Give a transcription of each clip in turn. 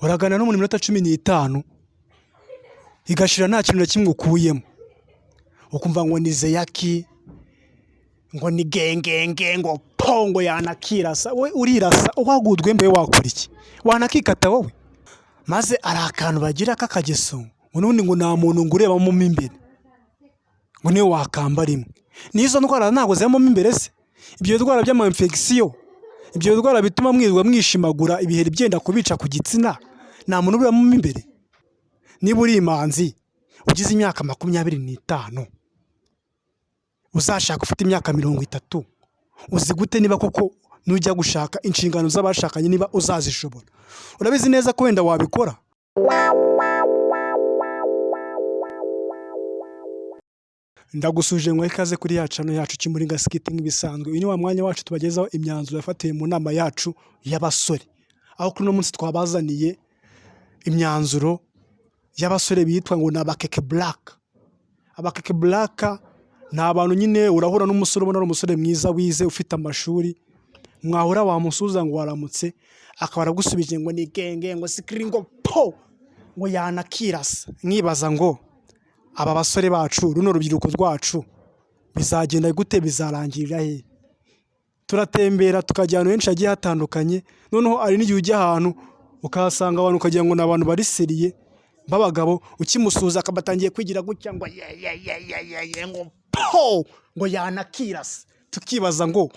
uragana no mu minota 15 igashira nta kintu na kimwe ukuyemo, ukumva ngo ni zeyaki, ngo ni gengenge, ngo pongo yanakirasa. We urirasa uhagudwe mbe wakora iki? Wanakikata wowe? Maze ari akantu bagira kakageso unundi ngo nta muntu ngureba mu imbere, ngo niyo wakamba rimwe. Nizo ndwara ntago zemo imbere se? Ibyo ndwara by'ama infection, ibyo ndwara bituma mwirwa mwishimagura ibiheri byenda kubica ku gitsina, nta muntu ureba mu imbere. Niba uri imanzi ugize imyaka 25 uzashaka ufite imyaka 30, uzi gute niba koko nujya gushaka inshingano z'abashakanye niba uzazishobora? Urabizi neza ko wenda wabikora? Ndagusuje ngo ikaze kuri ya channel yacu Kimuringa Skit nk'ibisanzwe. Uyu ni wa mwanya wacu tubagezaho imyanzuro yafatiwe mu nama yacu y'abasore, aho kuri no munsi twabazaniye imyanzuro y'abasore bitwa ngo nabakeke black. Abakeke black ni abantu nyine urahura n'umusore ubona ari umusore mwiza wize ufite amashuri, mwahura wamusuza ngo waramutse akaba aragusubije ngo ni genge, ngo sikringo po, ngo yanakirasa. Nkibaza ngo aba basore bacu, runo rubyiruko rwacu bizagenda gute, bizarangirira he? Turatembera tukajyana henshi agiye hatandukanye, noneho ari n'igihe ujya ahantu ukahasanga abantu ukagira ngo n'abantu bari seriye babagabo, ukimusuza akabatangiye kwigira gutya ngo ngo po, ngo yanakirasa. Tukibaza ngo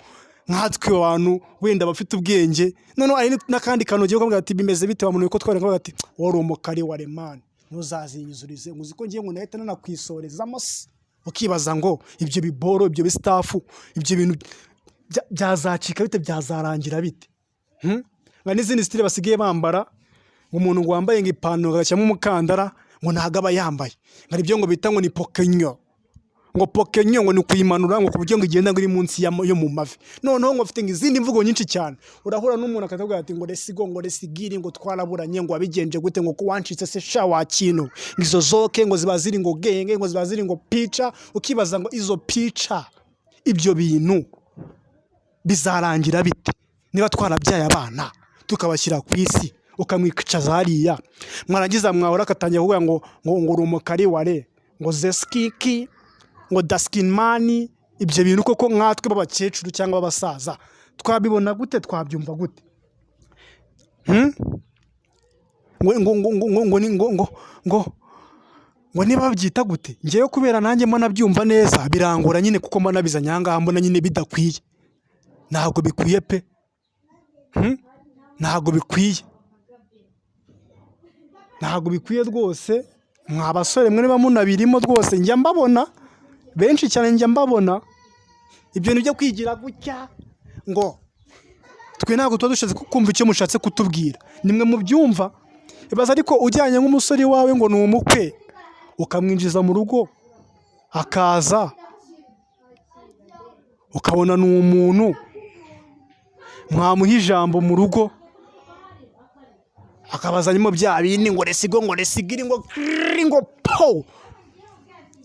nkatwe abantu wenda bafite ubwenge, noneho ari nakandi kantu ugiye kuvuga ati bimeze bite wa muntu uko twaravuga ati wari umukari wa remani ntuzazinyuzurize, muzi ko ngiye ngo nahita nanakwisoreza amase. Ukibaza ngo ibyo biboro, ibyo bistafu, ibyo bintu byazacika bite, byazarangira bite? Nga n'izindi style basigaye bambara, umuntu ngo wambaye ng'ipantaro gashyamo umukandara ngo ntagaba yambaye, ngari byo ngo bita ngo ni pokenyo, ngo pokenyo ngo ni kuyimanura ngo kuburyo ngo igenda ngo iri munsi yo mu mavi. Noneho ngo afite ngizindi mvugo nyinshi cyane. Urahura n'umuntu akavuga ati ngo resigo, ngo resigiri, ngo twaraburanye, ngo wabigenje gute, ngo kuwancitse se sha wa kintu, izo zoke ngo ziba ziri ngo genge, ngo ziba ziri ngo pica. Ukibaza ngo izo pica, ibyo bintu bizarangira bite niba twarabyaye abana tukabashyira ku isi ukamwicaza hariya, mwarangiza mwahora akatangiye kuvuga ngo uri umukari ware, ngo zeskiki, ngo daskinmani. Ibyo bintu koko nkatwe b'abakecuru cyangwa abasaza twabibona gute, twabyumva gute? ngo niba babyita gute? Ngewe kubera nanjye mbona byumva neza birangora nyine, kuko mbona bizanye ahangaha mbona nyine bidakwiye. Ntabwo bikwiye pe, ntabwo bikwiye, ntabwo bikwiye rwose. Mwa basore mwe niba munabirimo rwose, njya mbabona benshi cyane, njya mbabona ibyo nibyo kwigira gutya ngo twe ntabwo tuba dushatse kumva icyo mushatse kutubwira, nimwe mu byumva. Ibaza ariko ujyanye nk'umusore wawe ngo ni umukwe, ukamwinjiza mu rugo akaza, ukabona ni umuntu mwamuha ijambo mu rugo, akabazanyemo bya bindi ngo resigo, ngo resigiri, ngo po.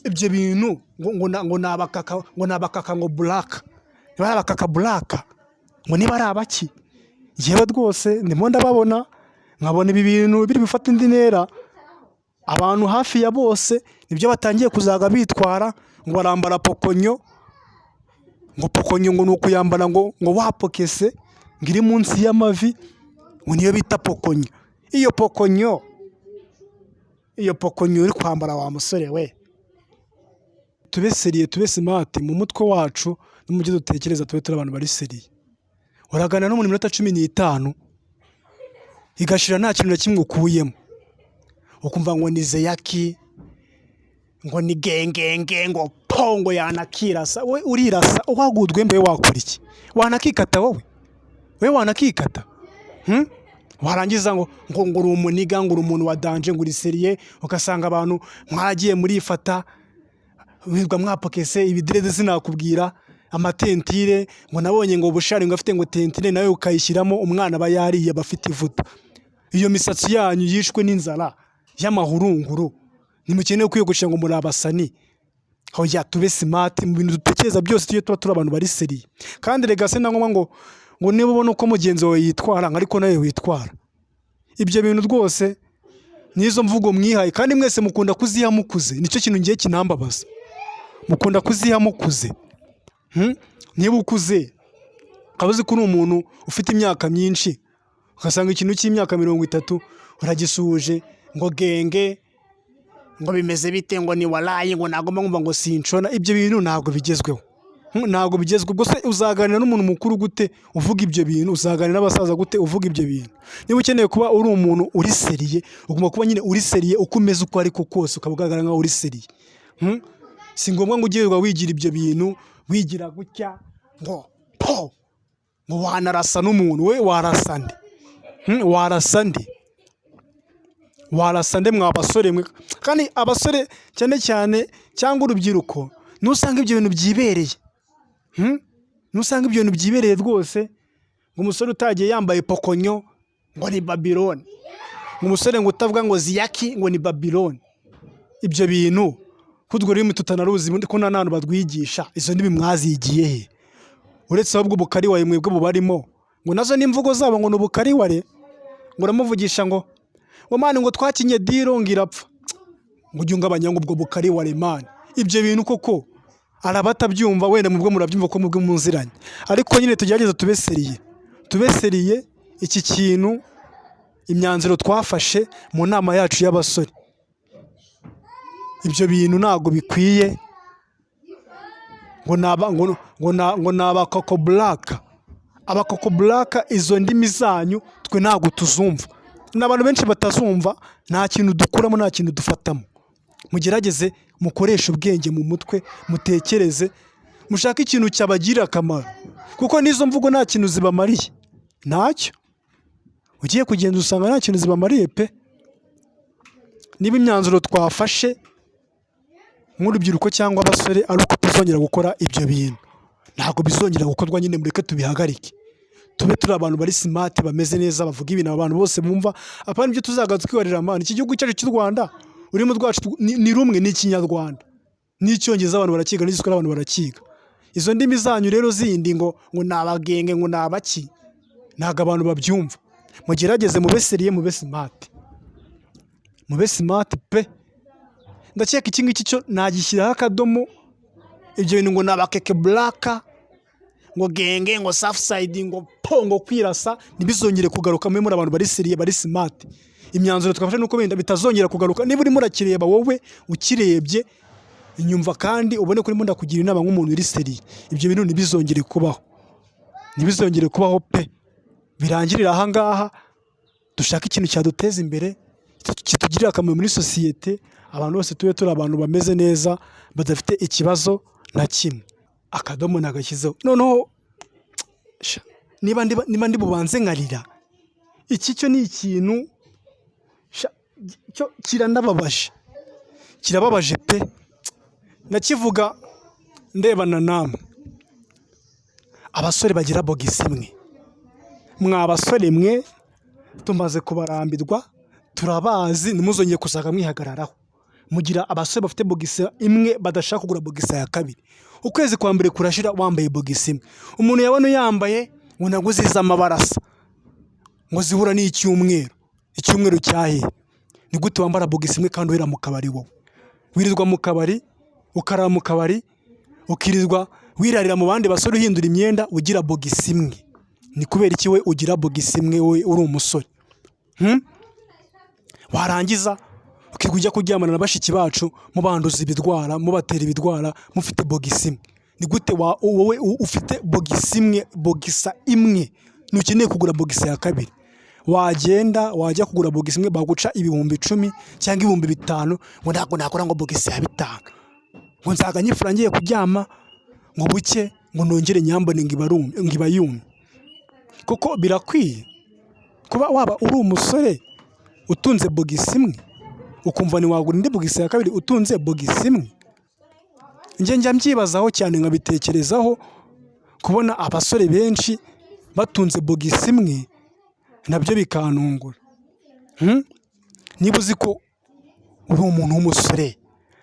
Ibyo bintu ngo nabakaka ngo black, niba abakaka black ngo niba ari abaki. Yewe rwose ndimo ndababona, nkabona ibi bintu biri bifata indi ntera. Abantu hafi ya bose nibyo batangiye kuzaga bitwara, ngo barambara pokonyo, ngo pokonyo ngo nukuyambara ngo wapokese ngiri munsi y'amavi, ngo niyo bita pokonyo. Iyo pokonyo uri kwambara wa musore we, tube seriye, tube smart mu mutwe wacu no mu byo dutekereza, tube turi abantu bari seriye. Uragana no mu minota 15 igashira nta kintu na kimwe ukuyemo, ukumva ngo ni zeyaki, ngo ni gengenge, ngo pongo yanakirasa. We urirasa uhagudwe mbe wakora iki? Wanakikata wowe? We wanakikata? Warangiza ngo uri umuniga, ngo uri umuntu wa danger, ngo uri seriye. Ukasanga abantu mwagiye muri ifata wirwa mwapokese ibidirede sinakubwira, amatentire, ngo nabonye ngo bushari ngo afite ngo tentire nawe ukayishyiramo, umwana aba yariye bafite ivuta. Iyo misatsi yanyu yishwe n'inzara y'amahurunguru, nimukeneye kwiyogosha ngo muri abasani. Aho tube smart mu bintu dutekereza byose, tuye tuba turi abantu bari seriye. Kandi rega se nangoma ngo niba ubona uko mugenzi wawe yitwara ariko nawe witwara. ibyo bintu rwose n'izo mvugo mwihaye kandi mwese mukunda kuziha mukuze, nicyo kintu ngiye kinambabaza, mukunda kuziha mukuze. Niba ukuze ukaba uzi ko uri umuntu ufite imyaka myinshi, ugasanga ikintu cy'imyaka 30 uragisuhuje ngo genge, ngo bimeze bite, ngo ni warayi, ngo nagomba ngumva ngo sinshona. Ibyo bintu ntabwo bigezweho, ntabwo bigezweho. Gusa uzaganira n'umuntu mukuru gute uvuga ibyo bintu? Uzaganira n'abasaza gute uvuga ibyo bintu? Niba ukeneye kuba uri umuntu uri seriye, ugomba kuba nyine uri seriye uko umeze uko ariko kose, ukaba ugaragara nkaho uri seriye. Si ngombwa ngo ugirirwa wigira ibyo bintu, wigira gutya ngo po ngo wanarasa n'umuntu. We warasa nde? Warasa nde? Warasa nde mwa basore mwe? Kandi abasore cyane cyane cyangwa urubyiruko nusanga ibyo bintu byibereye, nusanga ibyo bintu byibereye rwose, ngo umusore utagiye yambaye pokonyo ngo ni Babylon, ngo umusore ngo utavuga ngo ziyaki ngo ni Babylon. Ibyo bintu kudwo rimo tutanaruzi ko nta nantu badwigisha, izo ndimi mwazigiye he? Uretse ahubwo ubukari wawe mwebwe bubarimo, ngo nazo n'imvugo zabo ngo n'ubukari ware, ngo uramuvugisha ngo mani ngo twakinye diro ngirapfa, ngo ujye ungabanya ngo ubwo bukari ware mani. Ibyo bintu koko arabatabyumva, wenda mubwo murabyumva ko mubwo munziranye, ariko nyine tugerageza tube seriye. Iki kintu imyanzuro twafashe mu nama yacu y'abasore, ibyo bintu ntago bikwiye. ngo naba koko black, abakoko black, izo ndimi zanyu twe ntago tuzumva, n'abantu benshi batazumva. Nta kintu dukuramo, nta kintu dufatamo. Mugerageze mukoresha ubwenge mu mutwe, mutekereze, mushaka ikintu cyabagirira akamaro, kuko n'izo mvugo nta kintu zibamariye, ntacyo. Ugiye kugenda usanga nta kintu zibamariye pe. Niba imyanzuro twafashe nk'urubyiruko cyangwa abasore ari uko tuzongera gukora ibyo bintu, ntabwo bizongera gukorwa. Nyine mureke tubihagarike, tube turi abantu bari smart, bameze neza, bavuga ibintu abantu bose bumva. Apana ibyo tuzaga twibarira amana. Iki gihugu cyacu cy'u Rwanda urimo rwacu ni rumwe, ni Ikinyarwanda n'Icyongereza abantu barakiga, n'Igiswahili abantu barakiga. Izo ndimi zanyu rero zindi ngo nabagenge ngo nabaki, ntago abantu babyumva. Mugerageze mube seriye, mube smart pe. Ndakeka iki ngiki cyo nagishyiraho akadomo. Ibyo bintu ngo nabakeke black, ngo genge, ngo south side, ngo pongo kwirasa, ntibizongere kugaruka. Muri abantu bari seriye, bari smart. Imyanzuro twafashe nuko benda bitazongera kugaruka. Niba urimo urakireba wowe ukirebye inyumva kandi ubone kuri munda kugira inama nk'umuntu uri seriye, ibyo bintu ntibizongere kubaho pe. Birangirira aha ngaha. Dushaka ikintu cyaduteza imbere, kitugirira akamaro muri sosiyete. Abantu bose tube turi abantu bameze neza, badafite ikibazo na kimwe. Akadomo nagashyizeho. Noneho niba ndi bubanze nkarira, iki cyo ni ikintu cyo kirababaje pe. Nakivuga ndebana namwe. Abasore bagira bogisi imwe, mwa basore mwe tumaze kubarambirwa, turabazi, nimuzongeye kuzaga mwihagararaho. Mugira abasore bafite bogisi imwe, badashaka kugura bogisi ya kabiri. Ukwezi kwa mbere kurashira wambaye bogisi imwe. Umuntu yabona yambaye ngo ntago ziza amabarasa, ngo zihura icyumweru cyahe. Ni gute wambara bogisi imwe kandi wera mu kabari? Wowe wirirwa mu kabari, ukarara mu kabari, ukirirwa wirarira mu bandi basore uhindura imyenda, ugira bogisi imwe. Ni kubera iki we ugira bogisi imwe we uri umusore? Warangiza ukijya kuryamana na bashiki bacu, mubanduza ibidwara, mubatera ibidwara, mufite bogisi imwe. Ni gute wowe ufite bogisi imwe, bogisa imwe, ntukeneye kugura bogisi ya kabiri? Wajya kugura bogisi imwe baguca 10,000 cyangwa 5,000, ngo ntabwo nakora ngo bogisi ya 5, ngo nzaga nyifura ngiye kuryama, ngo buke ngo nongere nyambone ngibayumye. Kuko birakwiye kuba waba uri umusore utunze bogisi imwe, ukumva ni wagura indi bogisi ya kabiri utunze bogisi imwe? Njya mbyibazaho cyane, nkabitekerezaho, kubona abasore benshi batunze bogisi imwe, nabyo bikantungura. Niba uzi ko uri umuntu w'umusore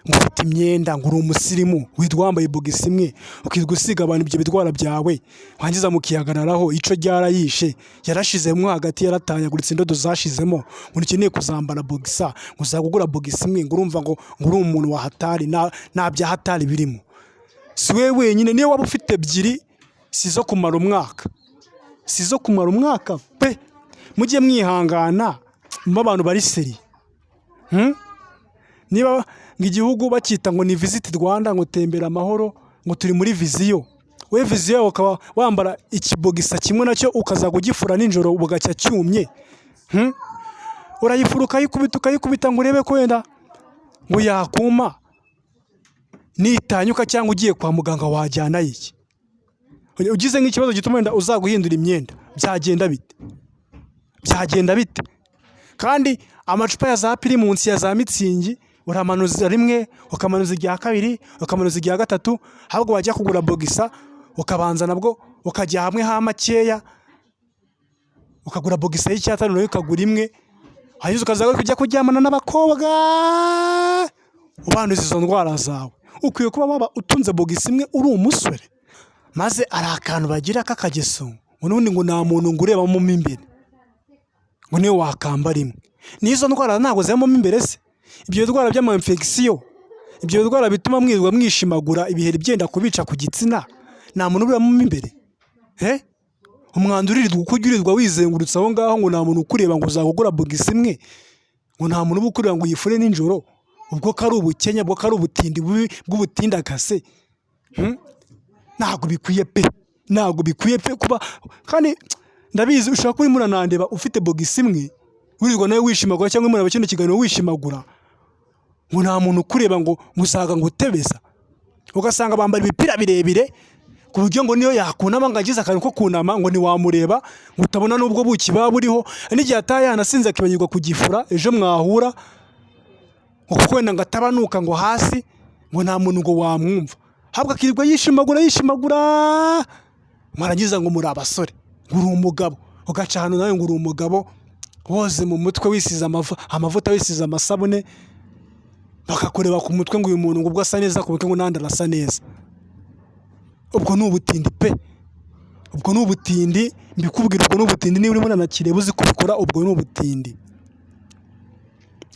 ngo ufite imyenda, ngo uri umusirimu, witwa wambaye bogisi imwe, ukirwa usiga abantu ibyo bitwara byawe, wangiza mukihagararaho, ico ryarayishe, yarashizemo hagati, yaratanyaguritse, indodo zashizemo, ngo ukeneye kuzambara bogisa, ngo uzagugura bogisi imwe, ngo urumva ngo uri umuntu wa hatari, nta bya hatari birimo. Si wewe wenyine, niyo waba ufite ebyiri, sizo kumara umwaka, sizo kumara umwaka pe. Mujye mwihangana mu abantu bari seri. Niba igihugu bakita ngo ni Visit Rwanda, ngo tembera amahoro, ngo turi muri viziyo, we viziyo yawe ukaba wambara ikibogisa kimwe nacyo ukazaga ugifura nijoro bugacya cyumye, urayifura ukayikubita ngo urebe ko wenda ngo yakuma, nitanyuka cyangwa ugiye kwa muganga wajyana iki? Ugize nk'ikibazo gituma wenda uzaguhindura imyenda, byagenda bite? Byagenda bite? Kandi amacupa ya za Primus ya za Mitsingi uramanuza rimwe, ukamanuza irya kabiri, ukamanuza irya gatatu, ahubwo wajya kugura bogisa ukabanza nabwo ukajya hamwe ha makeya, ukagura bogisa y'icyatanu nayo ukagura imwe, hanyuma ukazaga kujya kuryamana n'abakobwa ubanduza izo ndwara zawe. Ukwiye kuba waba utunze bogisi imwe uri umusore. Maze ari akantu bagira k'akageso, ubundi ngo nta muntu ngo urebamo mo imbere, ngo niyo wakambara imwe. N'izo ndwara ntabwo zibamo mo imbere se? Ibyo ndwara by'ama infection, ibyo ndwara bituma mwirwa mwishimagura, ibiheri byenda kubica ku gitsina, nta muntu urebamo mo imbere? Umwanda uririrwa uko ugirirwa wizengurutse aho ngaho, ngo nta muntu ukureba ngo uzagugura bogisi imwe, ngo nta muntu uba ukureba ngo uyifure nijoro. Ubwo kari ubukenya, bwo kari ubutindi bw'ubutindakase. Ntabwo bikwiye pe, ntabwo bikwiye pe kuba. Kandi ndabizi ushaka kuri muranandeba ufite bogisi imwe, wirirwa nawe wishimagura, cyangwa muri abakino kiganiro wishimagura, ngo nta muntu ukureba ngo musaga ngo utebeza. Ugasanga bambara ibipira birebire ku buryo ngo niyo yakunama ngo agize akantu ko kunama ngo ntiwamureba, ngo utabona n'ubwo buki baba buriho. N'igihe ataye yanasinze akibagirwa kugifura, ejo mwahura ngo kuko wenda ngo atabanuka ngo hasi, ngo nta muntu ngo wamwumva, habwa akirirwa yishimagura, mwarangiza ngo muri abasore, ngo uri umugabo, ugaca ahantu nawe ngo uri umugabo, woze mu mutwe wisize amavuta, wisize amasabune, bakakureba ku mutwe ngo uyu muntu ngo ubwo asa neza ku mutwe, ngo nandi arasa neza. Ubwo ni ubutindi pe, ubwo ni ubutindi, mbikubwira, ubwo ni ubutindi. Niba urimo nanakireba uzi kubikora, ubwo ni ubutindi.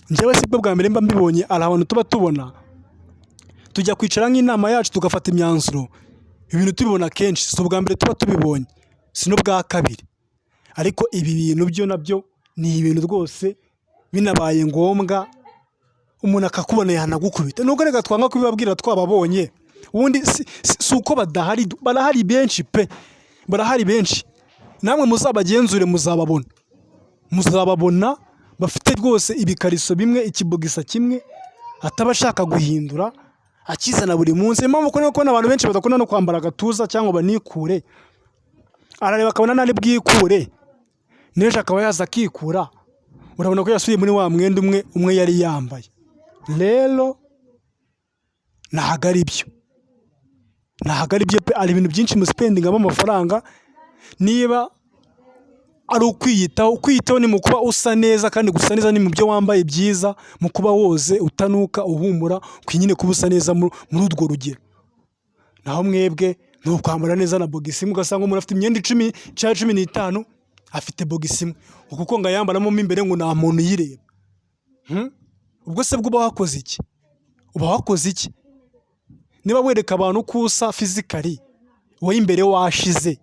Njyewe si bwo bwa mbere mba mbibonye, ari abantu tuba tubona, tujya kwicara nk'inama yacu tugafata imyanzuro, ibintu tubibona kenshi. Si ubwa mbere tuba tubibonye, si n'ubwa kabiri, ariko ibi bintu byo nabyo ni ibintu rwose binabaye ngombwa umuntu akakubona yanagukubita. Nubwo reka twanga kubibabwira twababonye, ubundi si uko badahari, barahari benshi pe, barahari benshi. Namwe muzabagenzure muzababona bafite rwose ibikariso bimwe, ikibogisa kimwe, atabashaka guhindura, akizana buri munsi. Impamvu ko abantu benshi badakunda no kwambara agatuza cyangwa banikure, arareba akabona nari bwikure, n'ejo akaba yaza akikura, urabona ko yasubiye muri wa mwenda umwe yari yambaye. Rero ntago ari byo, ntago ari byo pe. Ari ibintu byinshi musipendingamo amafaranga. Niba ari ukwiyitaho ni mu kuba usa neza, kandi gusa neza ni mu byo wambaye byiza, mu kuba woze utanuka uhumura, nyine kuba usa neza muri urwo rugero. Naho mwebwe ni ukwambara neza na bogisi imwe, ugasanga umuntu afite imyenda 10 cyangwa 15 afite bogisi imwe, kuko ngo ayambaramo mo imbere ngo nta muntu uyireba. Ubwo se bwo uba wakoze iki? Uba wakoze iki? Niba wereka abantu ko usa physically, wowe imbere washize,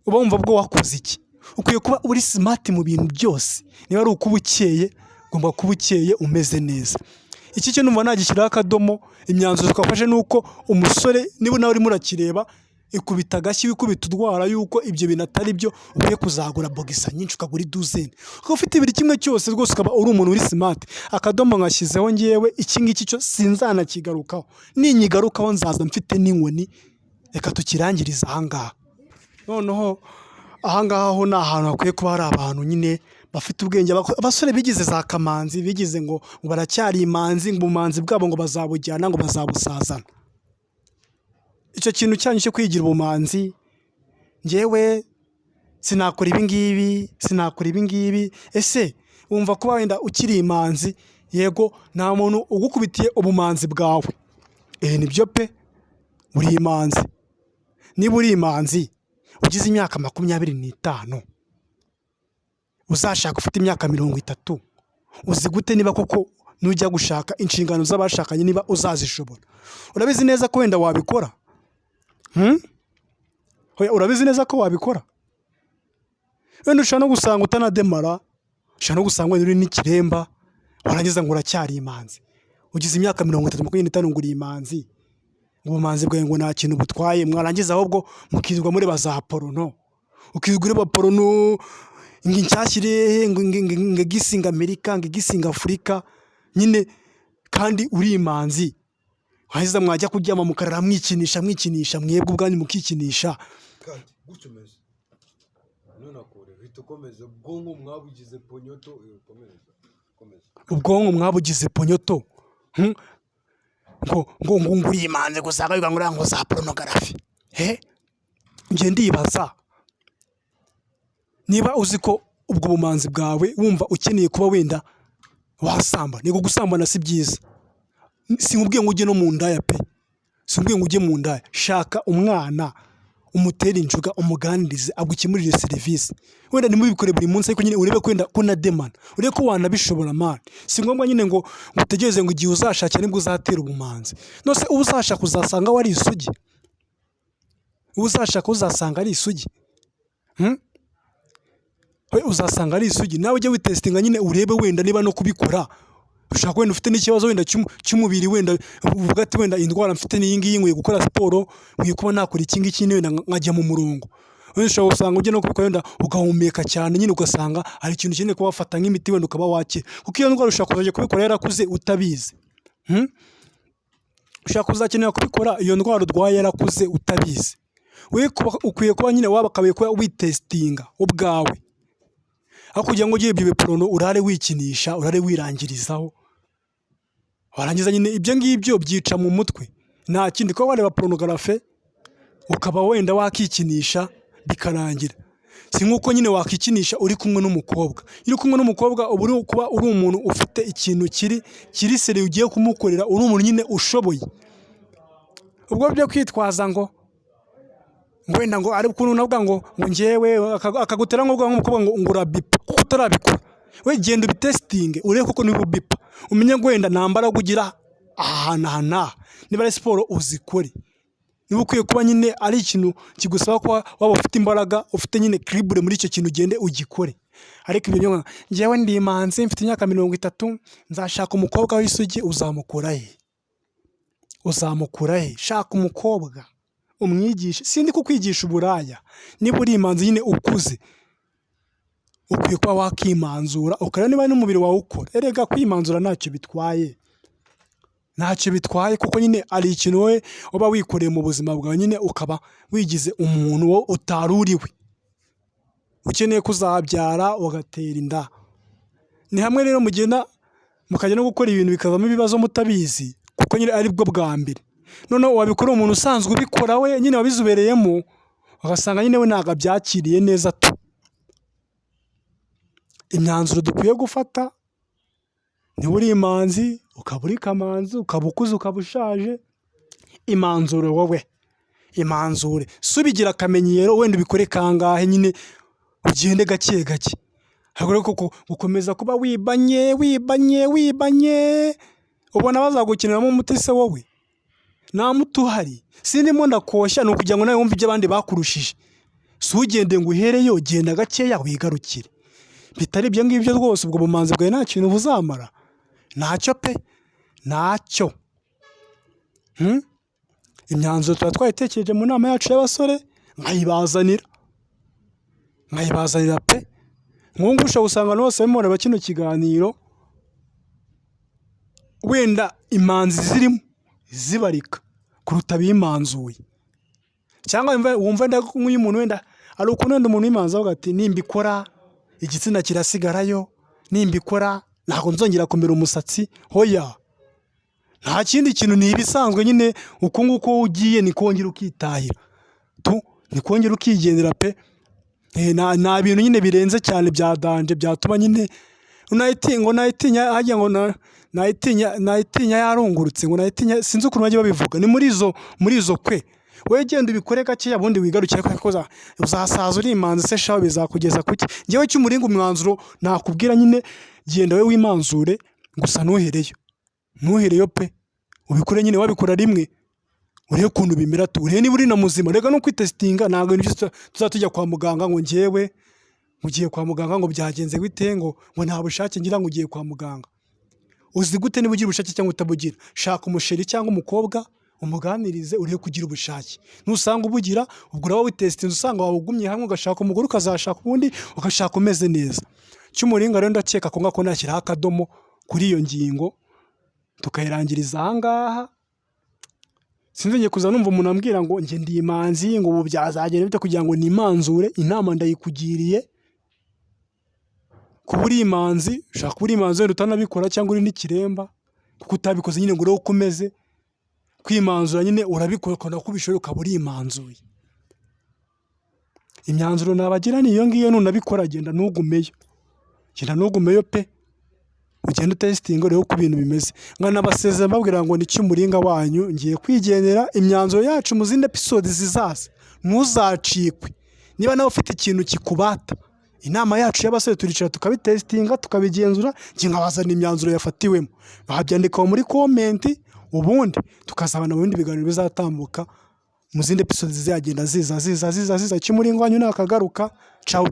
uba wumva bwo wakoze iki? Ukwiye kuba uri smart mu bintu byose. Niba ari ukuba ukeye, ugomba kuba ukeye umeze neza. Iki cyo numva nagishyiraho akadomo. Imyanzuro twafashe nuko umusore niba nawe urimo urakireba, ikubita agashyi, wikubita udwara yuko ibyo bintu atari byo, ukwiye kuzagura bogisa nyinshi, ukagura iduzeni, ukaba ufite buri kimwe cyose rwose, ukaba uri umuntu uri smart. Akadomo ngashyizeho ngewe, iki ngiki cyo sinzanakigarukaho, ninyigarukaho nzaza mfite n'inkoni. Reka tukirangiriza ahangaha. Noneho ahangaha ho ni ahantu hakwiye kuba hari abantu nyine bafite ubwenge, abasore bigize za kamanzi, bigize ngo baracyari imanzi, ngo ubumanzi bwabo ngo bazabujyana, ngo bazabusazana. Icyo kintu cyanyu cyo kwigira ubumanzi, ngewe sinakora ibi ngibi, sinakora ibi ngibi. Ese wumva kuba wenda ukiri imanzi yego nta muntu ugukubitiye ubumanzi bwawe, nibyo pe, uri imanzi. Niba uri imanzi ugize imyaka 25, uzashaka ufite imyaka 30, uzi gute niba koko nujya gushaka inshingano z'abashakanye niba uzazishobora? Urabizi neza ko wenda wabikora? Urabizi neza ko wabikora? Wenda ushobora no gusanga utanademara, ushobora no gusanga wenda uri n'ikiremba, warangiza ngo uracyari imanzi. Ugize imyaka 30, 25 ngo uri imanzi, ngo ubumanzi bwawe ngo nta kintu butwaye, mwarangiza ahubwo mukizwa muri baza porono, ukizwa uri ba porono, ngo inshyashyire, ngo gisinga Amerika, ngo gisinga Afurika nyine, kandi uri imanzi. Wahiza mwajya kuryama mukarara mwikinisha mwebwe ubwanyu mukikinisha. Gutyo meze none akore hita ukomeza ubwonko mwabugize ponyoto, ubwonko mwabugize ponyoto, ngo uri imanzi gusanga biga ngo za pornography. Ngiye ndibaza niba uzi ko ubwo bumanzi bwawe wumva ukeneye kuba wenda wasamba. Nego gusambana si byiza, sinkubwiye ngo ujye no mu ndaya pe, sinkubwiye ngo ujye mu ndaya. Shaka umwana umutere injuga, umuganirize, agukemurire serivisi. Wenda nimubikore buri munsi, ariko nyine urebe kwenda ko nademana, urebe ko wanabishobora man. Si ngombwa nyine ngo utegereze ngo igihe uzashakira nibwo uzatera ubumanzi. Nose uzashaka uzasanga wari isugi, uzashaka uzasanga ari isugi. Uzasanga ari isugi. Nawe ujye witestinga nyine urebe wenda niba no kubikora. Ushaka wenda ufite n'ikibazo wenda cy'umubiri, wenda uvuga ati wenda indwara mfite n'iyi ngiyi, nkwiye gukora siporo, nkwiye kuba nakora iki ngiki wenda nkajya mu murongo. Wenda ushobora gusanga ujye no kubikora wenda ugahumeka cyane, nyine ugasanga hari ikintu ukeneye kuba wafata nk'imiti wenda ukaba wakira, kuko iyo ndwara ushobora kuzajya kubikora yarakuze utabizi. Ushaka kuzakenera kubikora iyo ndwara urwaye yarakuze utabizi. Ukwiye kuba nyine wabakabaye kuba witestinga ubwawe, aho kugira ngo ugire ibyo porono urare wikinisha, urare wirangirizaho, warangiza nyine ibyo ngibyo byica mu mutwe. Nta kindi ko wareba pornography ukaba wenda wakikinisha bikarangira. Si nkuko nyine wakikinisha uri kumwe n'umukobwa. Iri kumwe n'umukobwa ubu kuba uri umuntu ufite ikintu kiri seri ugiye kumukorera, uri umuntu nyine ushoboye. Ubwo byo kwitwaza ngo wenda ngo ari ukuntu navuga ngo ngewe akagutera ngo nk'umukobwa ngo urabipa, kuko utarabikora. We genda ubitestinge urebe koko niba ubipa, umenye ngo wenda nambara kugira ahantu niba ari siporo uzikore. Niba ukwiye kuba nyine ari ikintu kigusaba kuba waba ufite imbaraga, ufite nyine cribure muri icyo kintu, ugende ugikore. Ariko ibyo ngewe ndi imanzi mfite imyaka 30, nzashaka umukobwa w'isugi, uzamukura he? Uzamukura he? Shaka umukobwa umwigisha. Sindi kukwigisha uburaya. Niba uri imanzi nyine ukuze, ukwiye kuba wakimanzura ukareba niba n'umubiri wawe ukora. Erega kwimanzura ntacyo bitwaye, ntacyo bitwaye, kuko nyine ari ikintu wowe uba wikoreye mu buzima bwawe, nyine ukaba wigize umuntu wo utari uriwe, ukeneye kuzabyara ugatera inda. Ni hamwe rero mugenda mukajya no gukora ibintu bikavamo ibibazo mutabizi, kuko nyine ari bwo bwa mbere. Noneho wabikora umuntu usanzwe ubikora we nyine wabizobereyemo, ugasanga nyine we ntabwo abyakiriye neza tu. Imyanzuro dukwiye gufata, niba uri imanzi ukaba uri kamanzi, ukaba ukuze ukaba ushaje, imanzure wowe, imanzure. Subigira akamenyero, wenda ubikore kangahe nyine ugende gake gake. Ariko gukomeza kuba wibanye, ubona bazagukiniramo umuti se wowe? Nta muti uhari. Sindimo ndakoshya, ni ukugira ngo nawe wumve ibyo abandi bakurushije. Si ugende ngo uhereyo, genda gakeya wigarukire. Bitari ibyo ngibyo rwose, ubwo bumanzi bwawe nta kintu buzamara. Ntacyo pe, ntacyo. Imyanzuro tuba twayitekereje mu nama yacu y'abasore, nkayibazanira pe. Nk'ubu ushobora gusanga bose barimo bareba kino kiganiro, wenda imanzi zirimo zibarika kuruta bimanzuye. Cyangwa wumva nk'uyu muntu wenda ari ukuntu wenda umuntu w'imanzi avuga ati nimbikora igitsina kirasigarayo, nimbikora ntabwo nzongera kumera umusatsi. Hoya, nta kindi kintu, ni ibisanzwe nyine. Uko nguko ugiye ni kongera ukitahira tu, ni kongera ukigendera pe. Nta bintu nyine birenze cyane bya danje byatuma nyine unayitinya hajya ngo nayitinya yarungurutse ngo nayitinya sinzi ukuntu bajya babivuga ni muri izo kwe wowe genda ubikore gakeya ubundi wigarukire kuko uzasaza uri imanzi se shaho bizakugeza kuki njyewe cy'umuringa umwanzuro nakubwira nyine genda wowe wimanzure gusa ntuhereyo pe ubikore nyine wabikora rimwe urebe ukuntu bimera urebe niba uri na muzima rega no kwitesitinga ntabwo tuzatujya kwa muganga ngo njyewe ugiye kwa muganga ngo byagenze bite ngo nta bushake ngira ngo ugiye kwa muganga uzi gute niba ugira ubushake cyangwa utabugira shaka umusheri cyangwa umukobwa umuganirize urebe kugira ubushake nusanga ubugira ubwo uraba witesitinze usanga wabugumye hamwe ugashaka umugore ukazashaka ubundi ugashaka umeze neza cy'umuringa rero ndakeka ko ngako nashyiraho akadomo kuri iyo ngingo tukayirangiriza ahangaha sinzongeye kuza numva umuntu ambwira ngo njye ndi imanzi ngo ubu byazagenda bite kugira ngo nimanzure inama ndayikugiriye kuba uri imanzi ushaka kuba uri imanzi wenda utanabikora cyangwa uri n'ikiremba kuko utabikoze nyine ngo urebe uko umeze kwimanzura nyine urabikora ukabona ko ubishoboye ukaba uri imanzuye imyanzuro nabagira ni iyo ngiyo nunabikora genda ntugumeyo pe ugenda utesitinga urebe uko ibintu bimeze nkanabasezera mbabwira ngo ni cy'umuringa wanyu ngiye kwigendera imyanzuro yacu mu zindi episode zizaza ntuzacikwe niba nawe ufite ikintu kikubata inama yacu y'abasore turicara tukabitesitinga tukabigenzura njye nkabazana imyanzuro yafatiwemo babyandikaho muri komenti ubundi tukazabana mu bindi biganiro bizatambuka mu zindi episode zizagenda ziza cy'umuringa wanyu nakagaruka ciao